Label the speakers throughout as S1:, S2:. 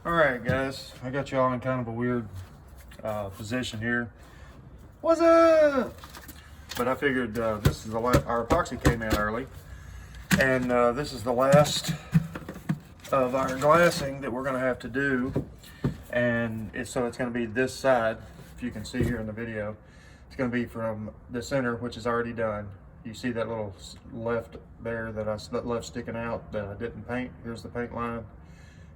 S1: All right, guys, I got y'all in kind of a weird position here. What's up? But I figured this is the last. Our epoxy came in early, and this is the last of our glassing that we're going to have to do. And so it's going to be this side, if you can see here in the video. It's going to be from the center, which is already done. You see that little left there that left sticking out that I didn't paint. Here's the paint line.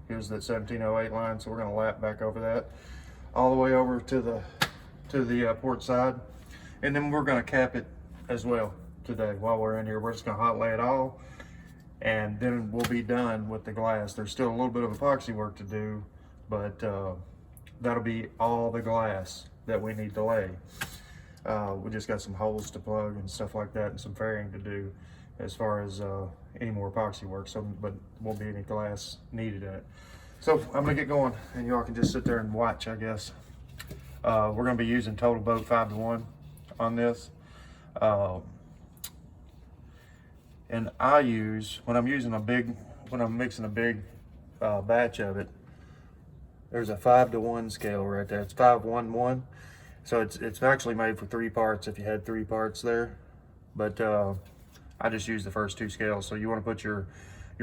S1: Here's that 1708 line. So we're going to lap back over that all the way over to the port side, and then we're going to cap it as well today while we're in here. We're just going to hot lay it all, and then we'll be done with the glass. There's still a little bit of epoxy work to do, but that'll be all the glass that we need to lay. We just got some holes to plug and stuff like that, and some fairing to do as far as any more epoxy work. So, but won't be any glass needed in it. So I'm gonna get going, and y'all can just sit there and watch, I guess. We're gonna be using Total Boat 5-to-1 on this. And I use, when I'm mixing a big batch of it, there's a 5-to-1 scale right there. It's 5-1-1. So it's actually made for 3 parts if you had 3 parts there. But I just use the first 2 scales. So you want to put your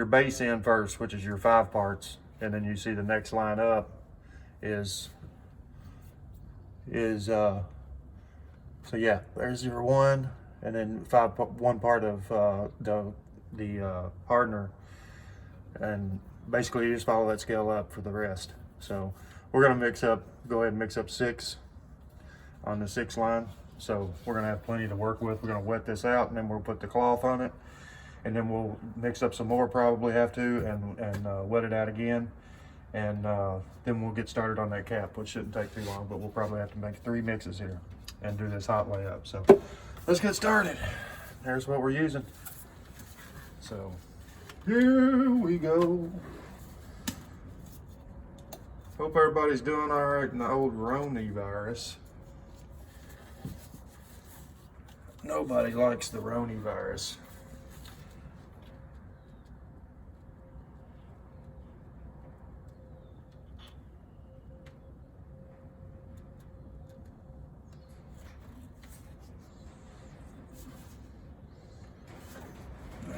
S1: base in first, which is your 5 parts, and then you see the next line up is so yeah, there's your 1, and then 1 part of the hardener, and basically you just follow that scale up for the rest. So we're gonna go ahead and mix up 6 on the 6 line. So we're gonna have plenty to work with. We're gonna wet this out, and then we'll put the cloth on it, and then we'll mix up some more, probably have to, and wet it out again, and then we'll get started on that cap, which shouldn't take too long, but we'll probably have to make 3 mixes here and do this hot layup. So let's get started. There's what we're using. So here we go. Hope everybody's doing all right in the old coronavirus. Nobody likes the coronavirus.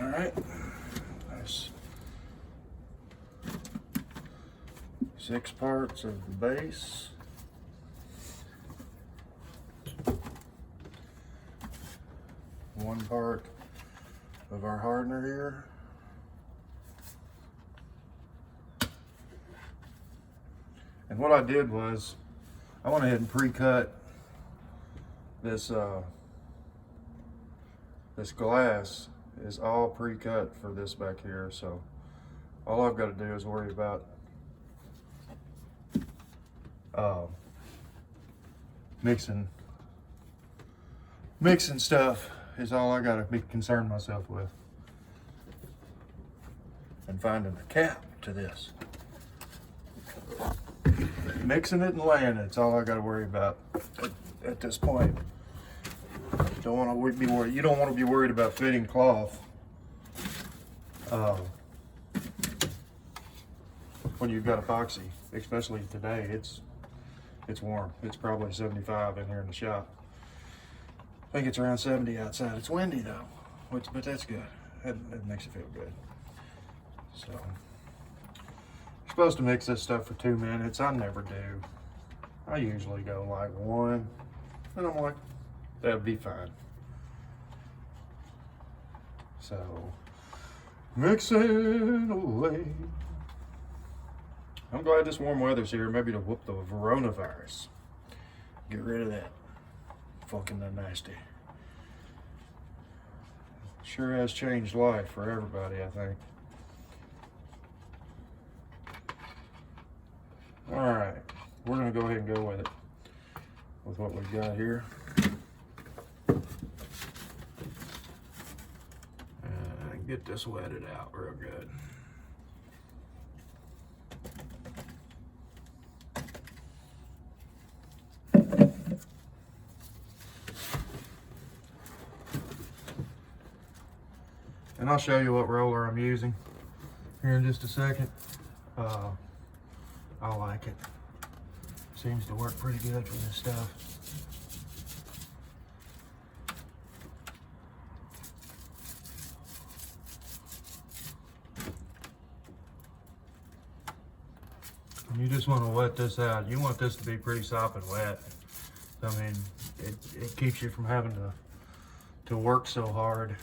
S1: All right, there's 6 parts of the base. One part of our hardener here. And what I did was I went ahead and pre-cut this this glass is all pre-cut for this back here. So all I've got to do is worry about mixing stuff is all I gotta be concerned myself with. And finding a cap to this. Mixing it and laying it's all I gotta worry about at this point. Don't want to be worried. You don't want to be worried about fitting cloth when you've got epoxy, especially today. It's warm. It's probably 75 in here in the shop. I think it's around 70 outside. It's windy though, but that's good. That makes you feel good. So, you're supposed to mix this stuff for 2 minutes. I never do. I usually go like 1, and I'm like, that'd be fine. So, mixing away. I'm glad this warm weather's here, maybe to whoop the coronavirus. Get rid of that. Fucking nasty. Sure has changed life for everybody, I think. All right, we're gonna go ahead and go with it, with what we've got here. And get this wetted out real good. And I'll show you what roller I'm using here in just a second. I like it. Seems to work pretty good for this stuff. And you just want to wet this out. You want this to be pretty sopping wet. I mean, it keeps you from having to work so hard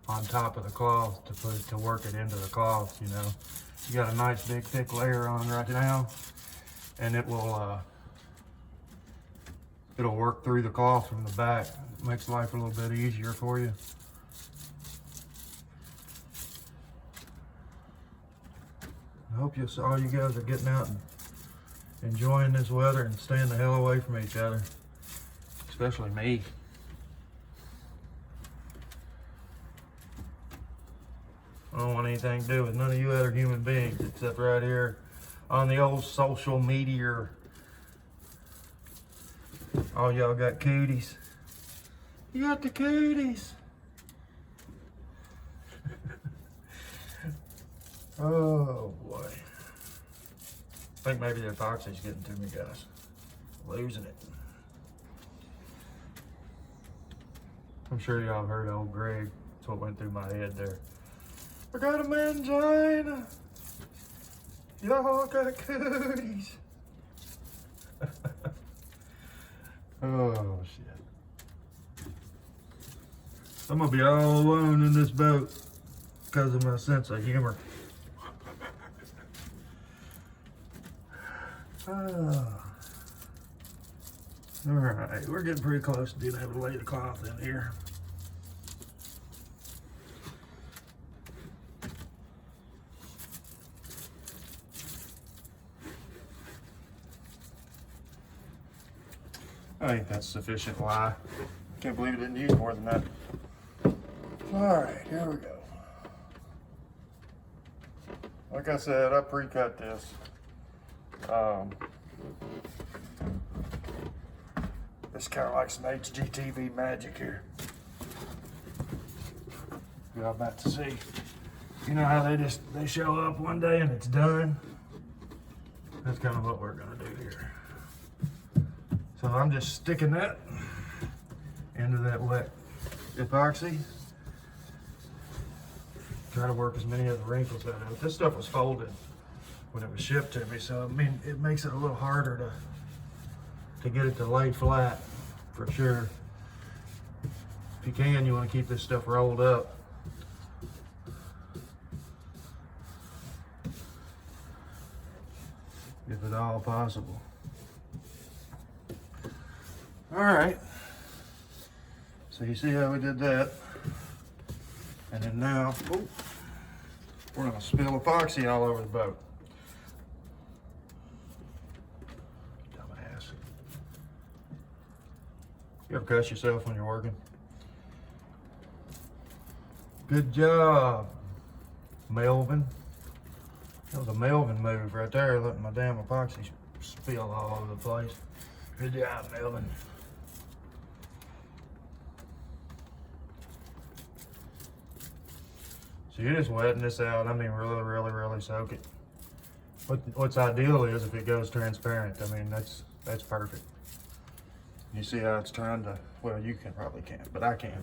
S1: on top of the cloth to work it into the cloth, you know. You got a nice big thick layer on right now, and it will it'll work through the cloth from the back. It makes life a little bit easier for you. I hope all you guys are getting out and enjoying this weather and staying the hell away from each other, especially me. I don't want anything to do with none of you other human beings except right here on the old social media. All y'all got cooties. You got the cooties. Oh boy. I think maybe the epoxy's getting to me, guys. Losing it. I'm sure y'all have heard old Greg. That's what went through my head there. I got a mangina. Y'all got cooties. Oh shit. I'm gonna be all alone in this boat because of my sense of humor. All right, we're getting pretty close to being able to lay the cloth in here. I think that's sufficient lie. Can't believe it didn't use more than that. All right, here we go. Like I said, I pre-cut this. It's kind of like some HGTV magic here. You're about to see. You know how they show up one day and it's done? That's kind of what we're gonna do here. So I'm just sticking that into that wet epoxy. Try to work as many of the wrinkles out of it. This stuff was folded when it was shipped to me, so I mean, it makes it a little harder to get it to lay flat, for sure. If you can, you want to keep this stuff rolled up. If at all possible. All right, so you see how we did that. And then now, we're gonna spill epoxy all over the boat. Dumbass. You ever cuss yourself when you're working? Good job, Melvin. That was a Melvin move right there, letting my damn epoxy spill all over the place. Good job, Melvin. So you're just wetting this out. I mean, really soak it. What's ideal is if it goes transparent. I mean, that's perfect. You see how it's trying to, well, you probably can't, but I can.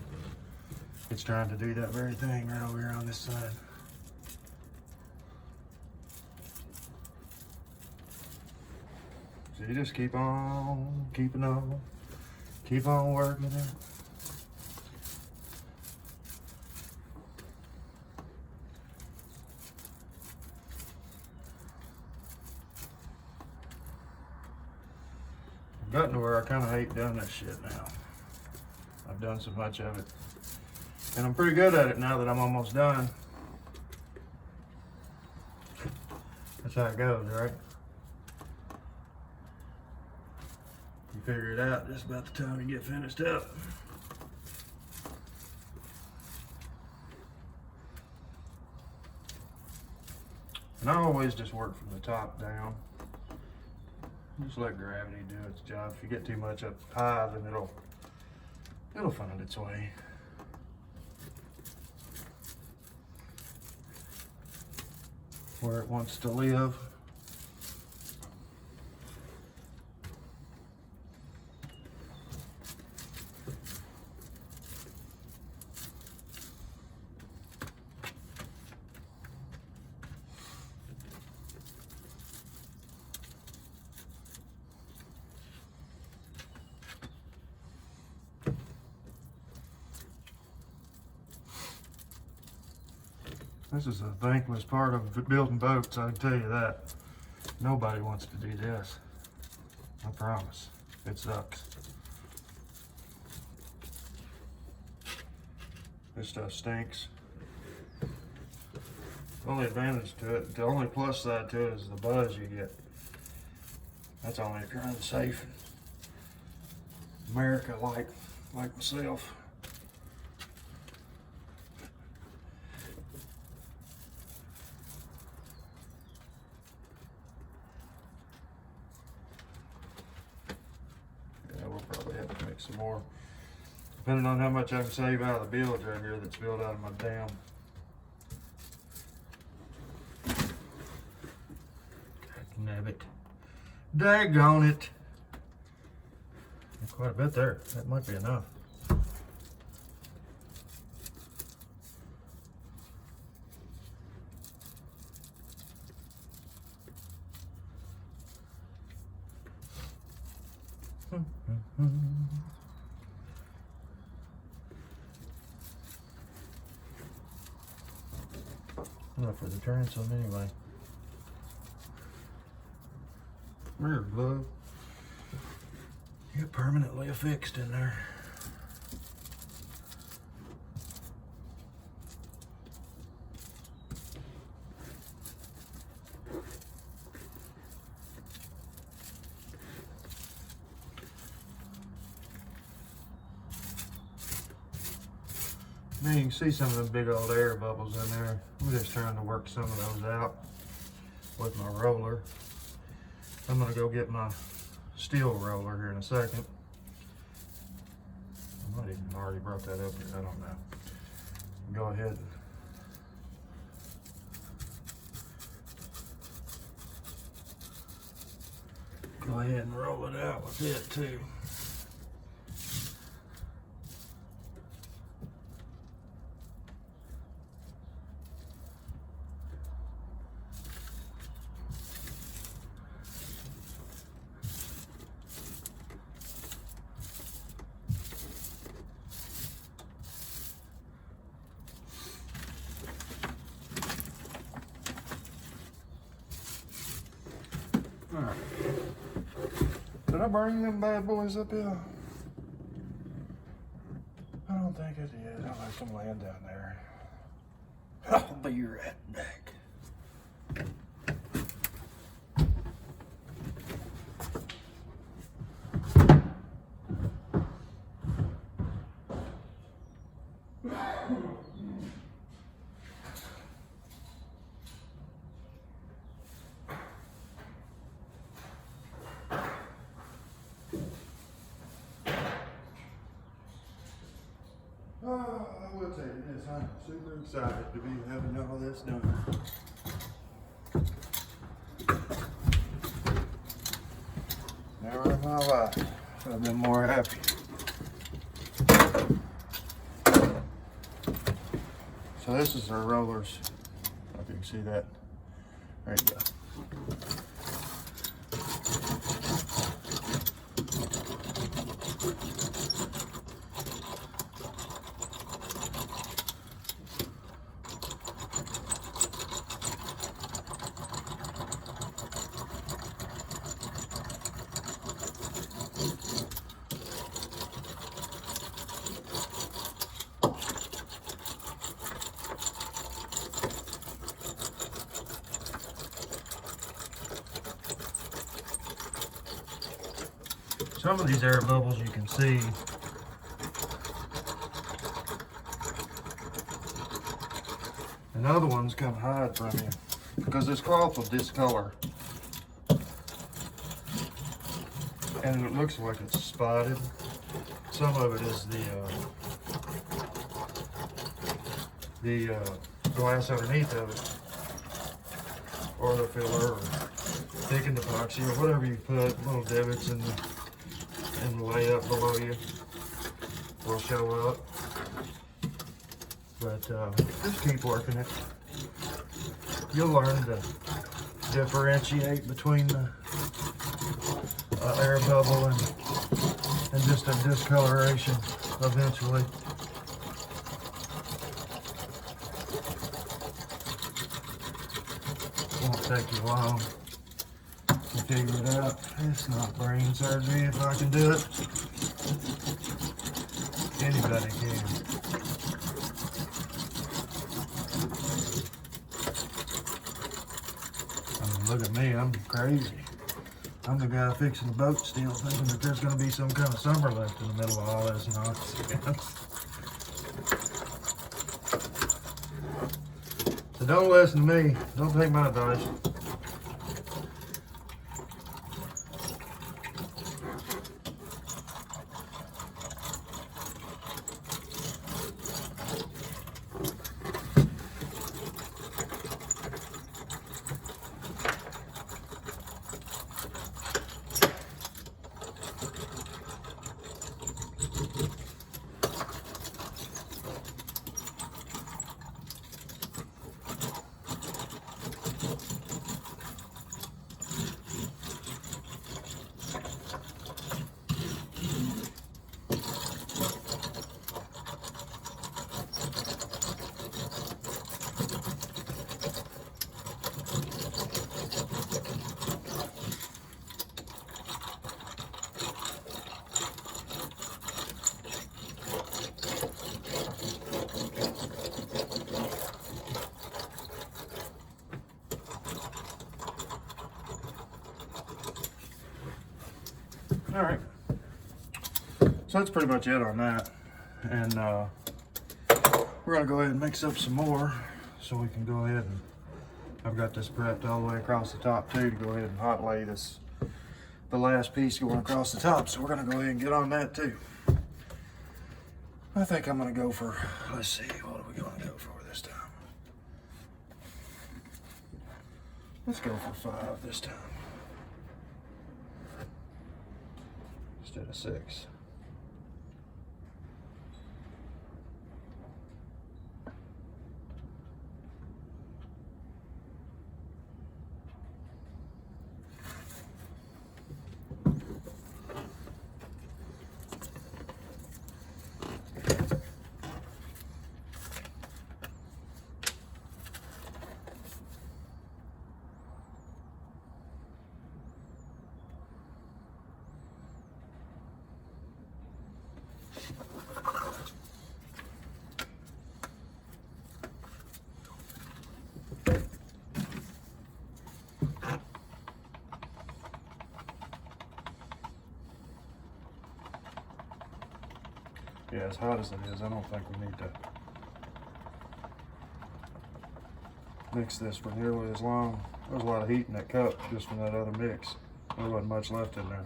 S1: It's trying to do that very thing right over here on this side. So you just keep on keeping on, keep on working it. I've gotten to where I kind of hate doing this shit now. I've done so much of it. And I'm pretty good at it now that I'm almost done. That's how it goes, right? You figure it out just about the time you get finished up. And I always just work from the top down. Just let gravity do its job. If you get too much up high, then it'll find its way. Where it wants to live. This is a thankless part of building boats, I can tell you that. Nobody wants to do this. I promise. It sucks. This stuff stinks. The only advantage to it, the only plus side to it is the buzz you get. That's only if you're unsafe in America like myself. Yeah, we'll probably have to make some more. Depending on how much I can save out of the bilge right here that's built out of my dam. Nabbit. Daggone it. Quite a bit there. That might be enough. Enough for the transom anyway. Mirror glove. You're permanently affixed in there. Now you can see some of them big old air bubbles in there. I'm just trying to work some of those out with my roller. I'm gonna go get my steel roller here in a second. I might even already brought that up here, I don't know. Go ahead and roll it out with it too. Alright. Did I bring them bad boys up here? I don't think I did. I'll let them land down there. I'll be right back. I will tell you this, I'm super excited to be having all this done. Never in my life I've been more happy. So this is our rollers. If you can see that. There you go. Some of these air bubbles you can see. And other ones come hide from you because this cloth will discolor. And it looks like it's spotted. Some of it is the glass underneath of it, or the filler, or thickened epoxy, or whatever you put, little divots in the layup below you will show up. But just keep working it. You'll learn to differentiate between the air bubble and just a discoloration eventually. take you long to figure it out. It's not brain surgery if I can do it. Anybody can. I mean, look at me, I'm crazy. I'm the guy fixing the boat still, thinking that there's going to be some kind of summer left in the middle of all this nonsense. So don't listen to me. Don't take my advice. All right, so that's pretty much it on that, and we're gonna go ahead and mix up some more so we can go ahead and I've got this prepped all the way across the top too to go ahead and hot lay this, the last piece going across the top, so we're gonna go ahead and get on that too. I think I'm gonna go for, let's see, what are we gonna go for this time? Let's go for 5 this time instead of 6. Yeah, as hot as it is, I don't think we need to mix this for nearly as long. There's a lot of heat in that cup just from that other mix. There wasn't much left in there.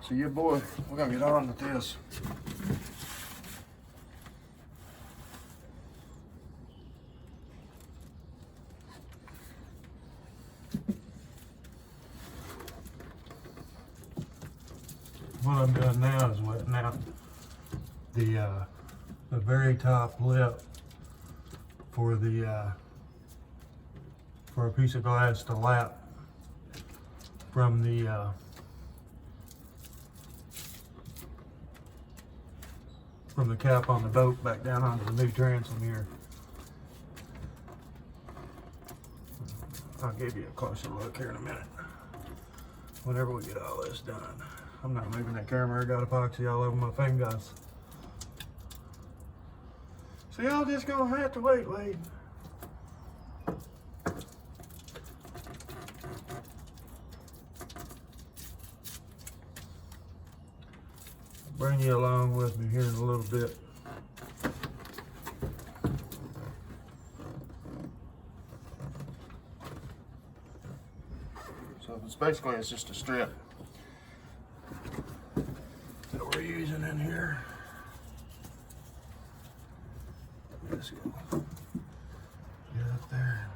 S1: So yeah, boy, we're gonna get on with this. What I'm doing now is wetting out the very top lip for the for a piece of glass to lap from the cap on the boat back down onto the new transom here. I'll give you a closer look here in a minute whenever we get all this done. I'm not moving that camera, I got epoxy all over my fingers. So y'all just gonna have to wait. Bring you along with me here in a little bit. So it's just a strip that we're using in here. Let's go. Get up there.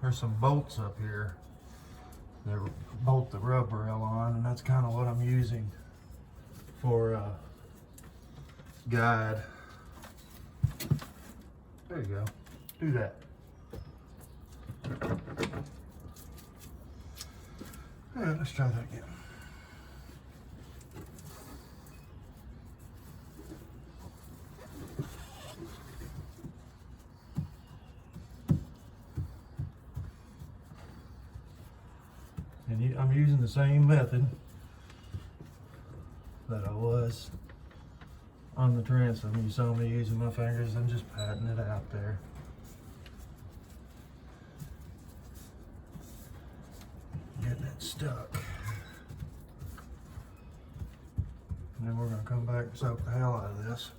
S1: There's some bolts up here that bolt the rub rail on, and that's kind of what I'm using for guide. There you go. Do that. All right, let's try that again. the same method that I was on the transom. You saw me using my fingers and just patting it out there. Getting it stuck. And then we're going to come back and soak the hell out of this.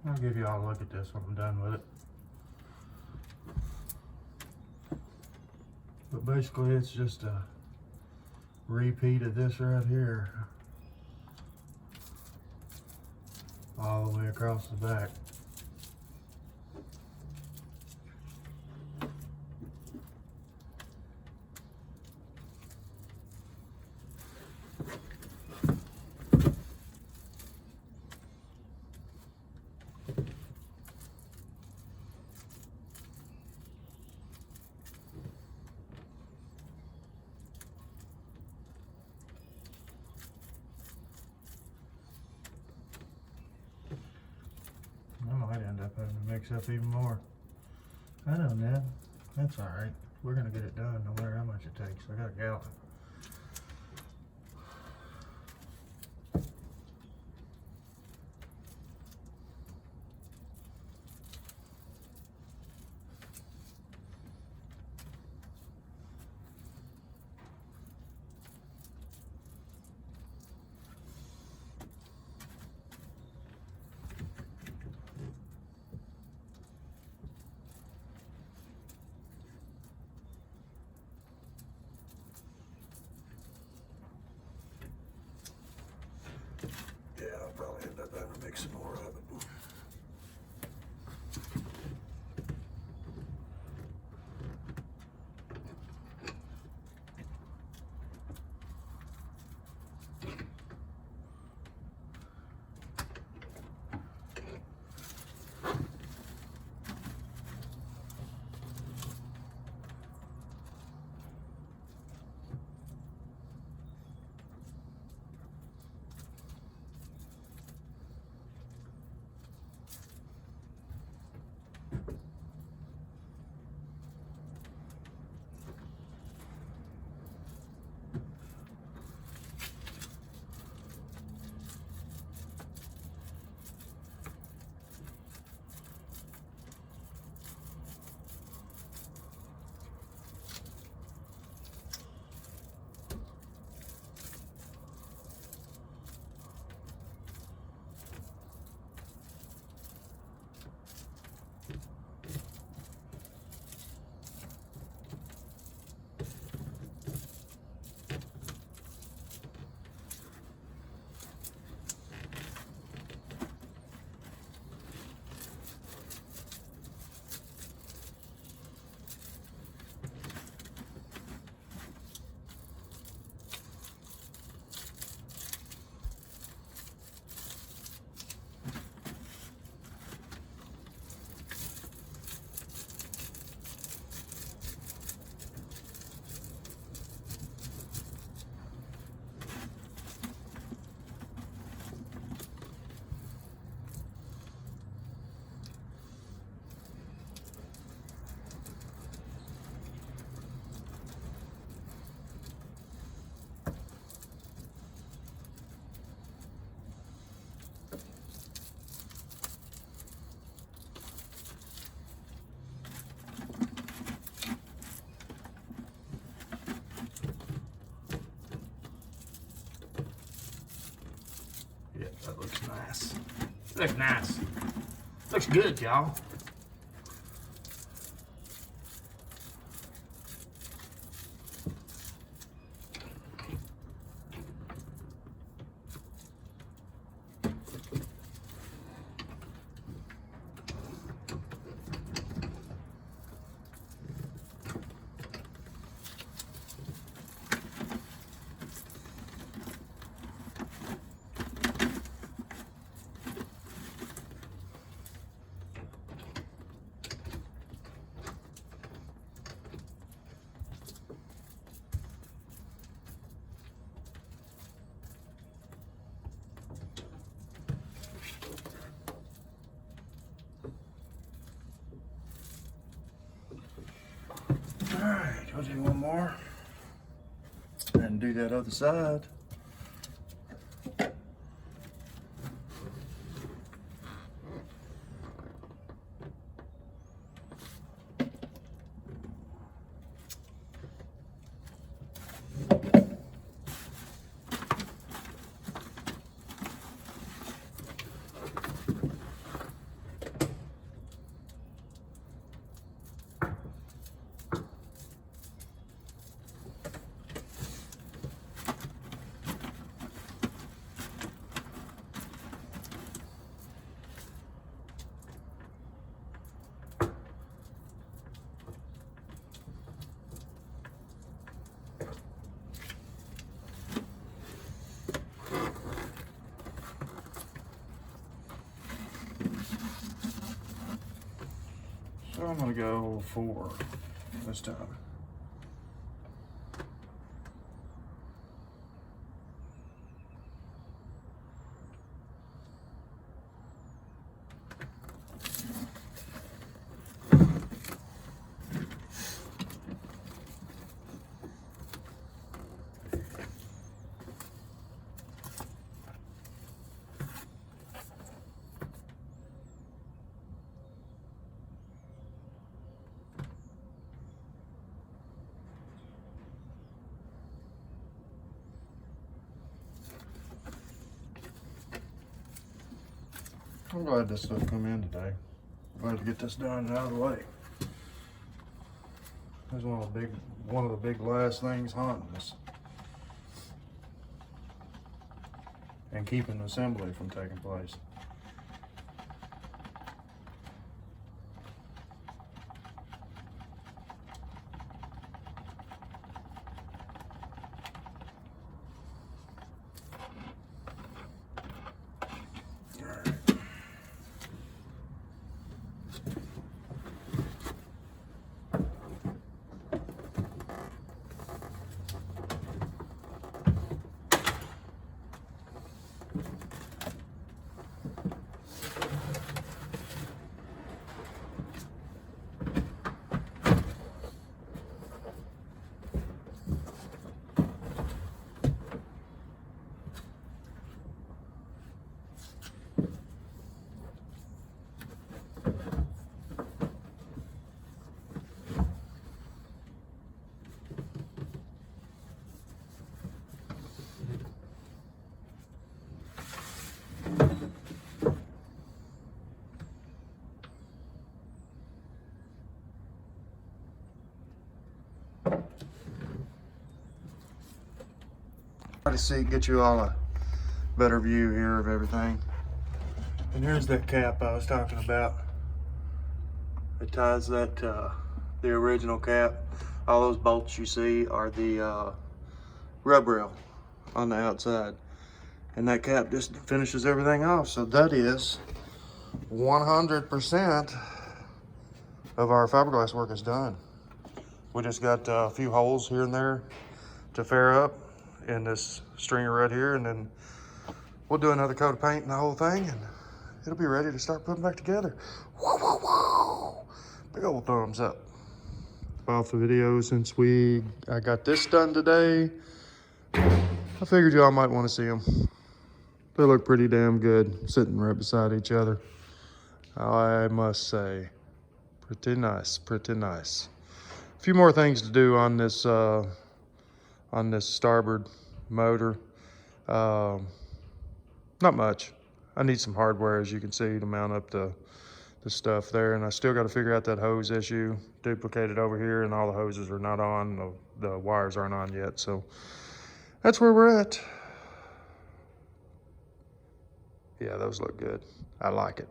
S1: I'll give you all a look at this when I'm done with it. But basically it's just a repeat of this right here. All the way across the back. I might end up having to mix up even more. I know, Ned. That's alright. We're going to get it done no matter how much it takes. I got a gallon. Yeah, I'll probably end up having to make some more of it. That looks nice. Looks nice. Looks good, y'all. more and do that other side. So I'm gonna go 4 this time. I'm glad this stuff come in today. Glad to get this done and out of the way. There's one of the big last things haunting us and keeping assembly from taking place. Try to see, get you all a better view here of everything. And here's that cap I was talking about. It ties that the original cap. All those bolts you see are the rub rail on the outside, and that cap just finishes everything off. So that is 100% of our fiberglass work is done. We just got a few holes here and there to fair up in this stringer right here, and then we'll do another coat of paint and the whole thing, and it'll be ready to start putting back together. Woo, woo, woo. Big old thumbs up. Off the video since I got this done today. I figured y'all might want to see them. They look pretty damn good sitting right beside each other, I must say. Pretty nice, pretty nice. A few more things to do on this starboard motor. Not much. I need some hardware, as you can see, to mount up the stuff there, and I still got to figure out that hose issue. Duplicated over here, and all the hoses are not on. The wires aren't on yet, so that's where we're at. Yeah, those look good. I like it.